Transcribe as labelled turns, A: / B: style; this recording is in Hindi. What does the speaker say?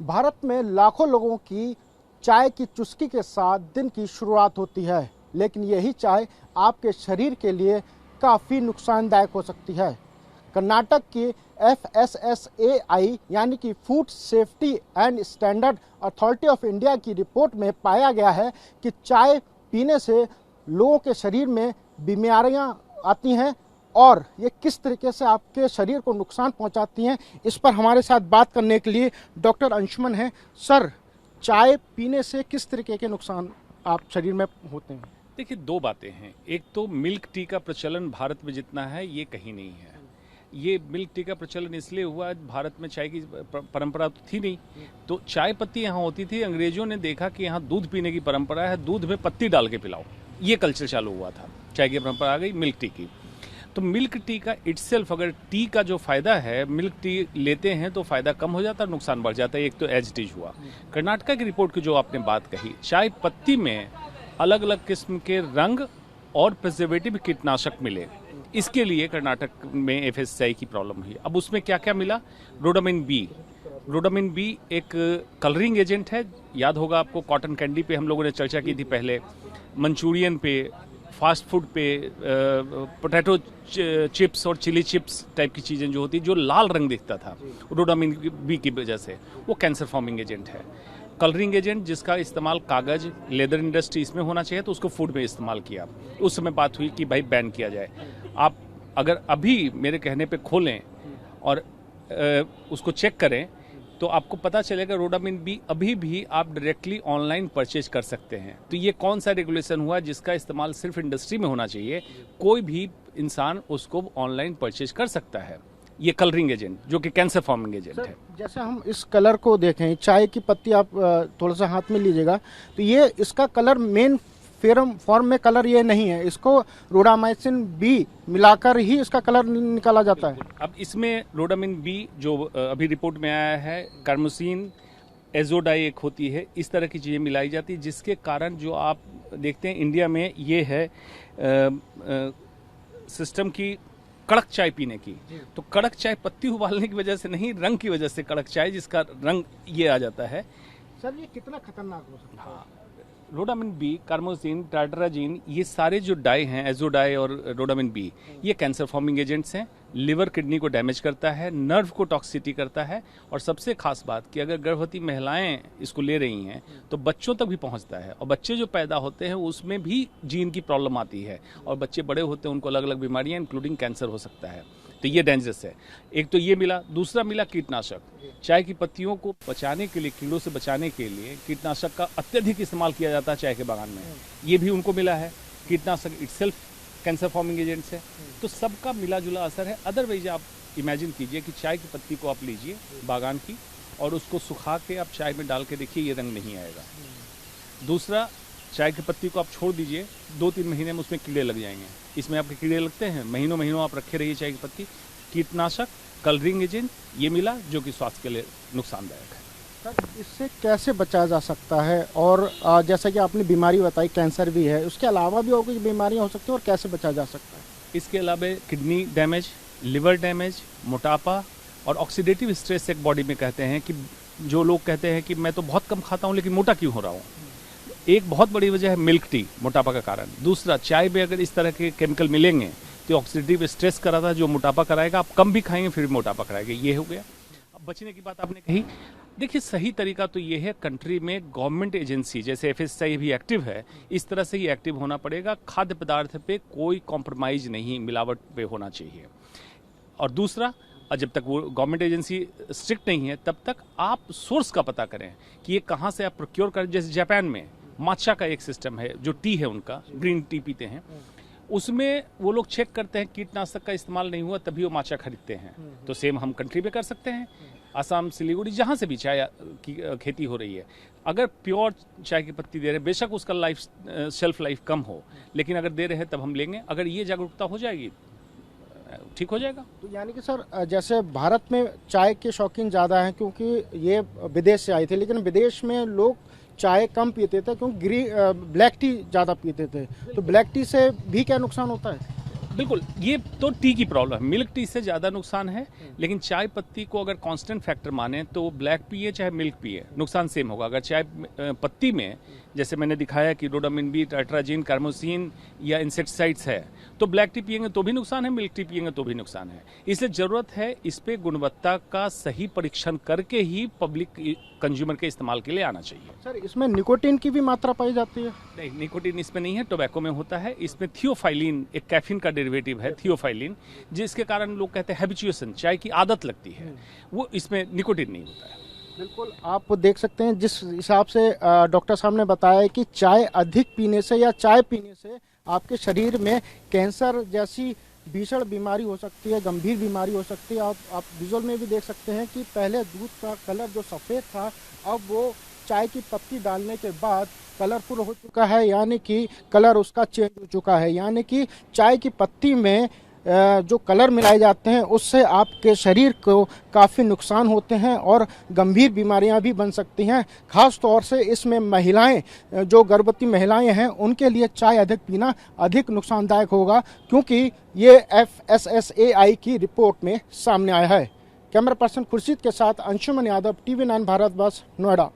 A: भारत में लाखों लोगों की चाय की चुस्की के साथ दिन की शुरुआत होती है, लेकिन यही चाय आपके शरीर के लिए काफ़ी नुकसानदायक हो सकती है। कर्नाटक की FSSAI यानी कि food safety and standard authority of India की रिपोर्ट में पाया गया है कि चाय पीने से लोगों के शरीर में बीमारियां आती हैं और ये किस तरीके से आपके शरीर को नुकसान पहुंचाती हैं, इस पर हमारे साथ बात करने के लिए डॉक्टर अंशुमन हैं। सर, चाय पीने से किस तरीके के नुकसान आप शरीर में होते हैं?
B: देखिए, दो बातें हैं। एक तो मिल्क टी का प्रचलन भारत में जितना है ये कहीं नहीं है। ये मिल्क टी का प्रचलन इसलिए हुआ, भारत में चाय की परंपरा तो थी नहीं, तो चाय पत्ती यहाँ होती थी। अंग्रेजों ने देखा कि यहाँ दूध पीने की परंपरा है, दूध में पत्ती डाल के पिलाओ, ये कल्चर चालू हुआ था। चाय की परंपरा आ गई मिल्क टी की। तो मिल्क टी का इटसेल्फ, अगर टी का जो फायदा है, मिल्क टी लेते हैं तो फायदा कम हो जाता है, नुकसान बढ़ जाता है। एक तो एज इट इज हुआ। कर्नाटका की रिपोर्ट की जो आपने बात कही, चाय पत्ती में अलग अलग किस्म के रंग और प्रिजर्वेटिव कीटनाशक मिले, इसके लिए कर्नाटक में FSSAI की प्रॉब्लम हुई। अब उसमें क्या क्या मिला? रोडामिन बी। रोडामिन बी एक कलरिंग एजेंट है। याद होगा आपको, कॉटन कैंडी पे हम लोगों ने चर्चा की थी पहले, मंचूरियन पे, फास्ट फूड पे, पोटैटो चिप्स और चिली चिप्स टाइप की चीज़ें जो होती, जो लाल रंग दिखता था रोडामिन बी की वजह से, वो कैंसर फॉर्मिंग एजेंट है। कलरिंग एजेंट जिसका इस्तेमाल कागज, लेदर इंडस्ट्री इसमें होना चाहिए, तो उसको फूड में इस्तेमाल किया। उस समय बात हुई कि भाई बैन किया जाए। आप अगर अभी मेरे कहने पे खोलें और उसको चेक करें तो आपको पता चलेगा रोडामिन बी अभी भी आप डायरेक्टली ऑनलाइन परचेज कर सकते हैं। तो ये कौन सा रेगुलेशन हुआ जिसका इस्तेमाल सिर्फ इंडस्ट्री में होना चाहिए? कोई भी इंसान उसको ऑनलाइन परचेज कर सकता है। ये कलरिंग एजेंट जो कि कैंसर फॉर्मिंग एजेंट है।
A: जैसे हम इस कलर को देखें, चाय की पत्ती आप थोड़ा सा हाथ में लीजिएगा, तो ये इसका कलर मेन फॉर्म में कलर ये नहीं है, इसको रोडामाइसिन बी मिलाकर ही इसका कलर निकाला जाता है।
B: अब इसमें रोडामिन बी जो अभी रिपोर्ट में आया है, कार्मोसिन, एजोडाई एक होती है, इस तरह की चीज़ें मिलाई जाती है, जिसके कारण जो आप देखते हैं इंडिया में ये है सिस्टम की कड़क चाय पीने की। तो कड़क चाय पत्ती उबालने की वजह से नहीं, रंग की वजह से कड़क चाय, जिसका रंग ये आ जाता है।
A: सर, ये कितना खतरनाक हो सकता है?
B: हाँ, रोडामिन बी, कार्मोसिन, टार्टराजिन, ये सारे जो डाई हैं, एजोडाई और रोडामिन बी, ये कैंसर फॉर्मिंग एजेंट्स हैं। लिवर किडनी को डैमेज करता है, नर्व को टॉक्सिसिटी करता है, और सबसे खास बात कि अगर गर्भवती महिलाएं इसको ले रही हैं तो बच्चों तक भी पहुंचता है, और बच्चे जो पैदा होते हैं उसमें भी जीन की प्रॉब्लम आती है, और बच्चे बड़े होते हैं उनको अलग अलग बीमारियां इंक्लूडिंग कैंसर हो सकता है। तो ये डेंजरस है। एक तो ये मिला, दूसरा मिला कीटनाशक। चाय की पत्तियों को बचाने के लिए, कीड़ों से बचाने के लिए कीटनाशक का अत्यधिक इस्तेमाल किया जाता है चाय के बागान में, ये भी उनको मिला है। कीटनाशक इटसेल्फ कैंसर फॉर्मिंग एजेंट्स है। तो सबका मिला जुला असर है। अदरवाइज आप इमेजिन कीजिए कि चाय की पत्ती को आप लीजिए बागान की और उसको सुखा के आप चाय में डाल के देखिए, ये रंग नहीं आएगा। दूसरा, चाय की पत्ती को आप छोड़ दीजिए, 2-3 महीने में उसमें कीड़े लग जाएंगे। इसमें आपके कीड़े लगते हैं, महीनों महीनों आप रखे रहिए चाय की पत्ती। कीटनाशक, कलरिंग एजेंट, ये मिला जो कि स्वास्थ्य के लिए नुकसानदायक है।
A: सर, इससे कैसे बचा जा सकता है? और जैसा कि आपने बीमारी बताई, कैंसर भी है, उसके अलावा भी और कुछ बीमारियां हो सकती हैं, और कैसे बचा जा सकता है?
B: इसके अलावा किडनी डैमेज, लिवर डैमेज, मोटापा और ऑक्सीडेटिव स्ट्रेस एक बॉडी में कहते हैं कि जो लोग कहते हैं कि मैं तो बहुत कम खाता हूँ लेकिन मोटा क्यों हो रहा हूँ, एक बहुत बड़ी वजह है मिल्क टी, मोटापा का कारण। दूसरा, चाय में अगर इस तरह के केमिकल मिलेंगे तो ऑक्सीडेटिव स्ट्रेस कराता है जो मोटापा कराएगा। आप कम भी खाएंगे फिर मोटापा कराएगा, ये हो गया। अब बचने की बात आपने कही, देखिए सही तरीका तो ये है, कंट्री में गवर्नमेंट एजेंसी जैसे FSSAI भी एक्टिव है, इस तरह से ही एक्टिव होना पड़ेगा। खाद्य पदार्थ पे कोई कॉम्प्रोमाइज नहीं, मिलावट पे होना चाहिए। और दूसरा, जब तक वो गवर्नमेंट एजेंसी स्ट्रिक्ट नहीं है तब तक आप सोर्स का पता करें कि ये कहाँ से आप प्रोक्योर करें। जैसे जापान में माचा का एक सिस्टम है, जो टी है उनका, ग्रीन टी पीते हैं, उसमें वो लोग चेक करते हैं कीटनाशक का इस्तेमाल नहीं हुआ तभी वो माचा खरीदते हैं। तो सेम हम कंट्री में कर सकते हैं। असम, सिलीगुड़ी, जहाँ से भी चाय की खेती हो रही है, अगर प्योर चाय की पत्ती दे रहे हैं, बेशक उसका शेल्फ लाइफ कम हो, लेकिन अगर दे रहे हैं तब हम लेंगे। अगर ये जागरूकता हो जाएगी ठीक हो जाएगा।
A: तो यानी कि सर, जैसे भारत में चाय के शौकीन ज़्यादा हैं क्योंकि ये विदेश से आए थे, लेकिन विदेश में लोग चाय कम पीते थे क्योंकि ब्लैक टी ज़्यादा पीते थे। तो ब्लैक टी से भी क्या नुकसान होता है?
B: बिल्कुल, ये तो टी की प्रॉब्लम है। मिल्क टी से ज़्यादा नुकसान है, लेकिन चाय पत्ती को अगर कांस्टेंट फैक्टर माने तो ब्लैक पिए चाहे मिल्क पिए नुकसान सेम होगा। अगर चाय पत्ती में जैसे मैंने दिखाया कि रोडामिन बी, टाइट्राजीन, कार्मोसिन या इंसेक्टिसाइड्स है, तो ब्लैक टी पिएंगे तो भी नुकसान है, मिल्क टी पिएंगे तो भी नुकसान है। इसलिए ज़रूरत है इस पे गुणवत्ता का सही परीक्षण करके ही पब्लिक कंज्यूमर के इस्तेमाल के लिए आना चाहिए।
A: सर, इसमें निकोटीन की भी मात्रा पाई जाती है?
B: नहीं, निकोटीन इसमें नहीं है, टोबैको में होता है। इसमें थियोफाइलिन, एक कैफीन का डेरिवेटिव है थियोफाइलिन, जिसके कारण लोग कहते हैं हैबिचुएशन, चाय की आदत लगती है, वो इसमें निकोटीन नहीं होता है।
A: बिल्कुल, आप देख सकते हैं जिस हिसाब से डॉक्टर साहब ने बताया कि चाय अधिक पीने से या चाय पीने से आपके शरीर में कैंसर जैसी भीषण बीमारी हो सकती है, गंभीर बीमारी हो सकती है। आप विजुअल में भी देख सकते हैं कि पहले दूध का कलर जो सफ़ेद था, अब वो चाय की पत्ती डालने के बाद कलरफुल हो चुका है, यानी कि कलर उसका चेंज हो चुका है। यानी कि चाय की पत्ती में जो कलर मिलाए जाते हैं उससे आपके शरीर को काफ़ी नुकसान होते हैं और गंभीर बीमारियां भी बन सकती हैं। ख़ास तौर से इसमें महिलाएं, जो गर्भवती महिलाएं हैं, उनके लिए चाय अधिक पीना अधिक नुकसानदायक होगा, क्योंकि ये FSSAI की रिपोर्ट में सामने आया है। कैमरा पर्सन खुर्शीद के साथ अंशुमन यादव, TV9 भारत बस, नोएडा।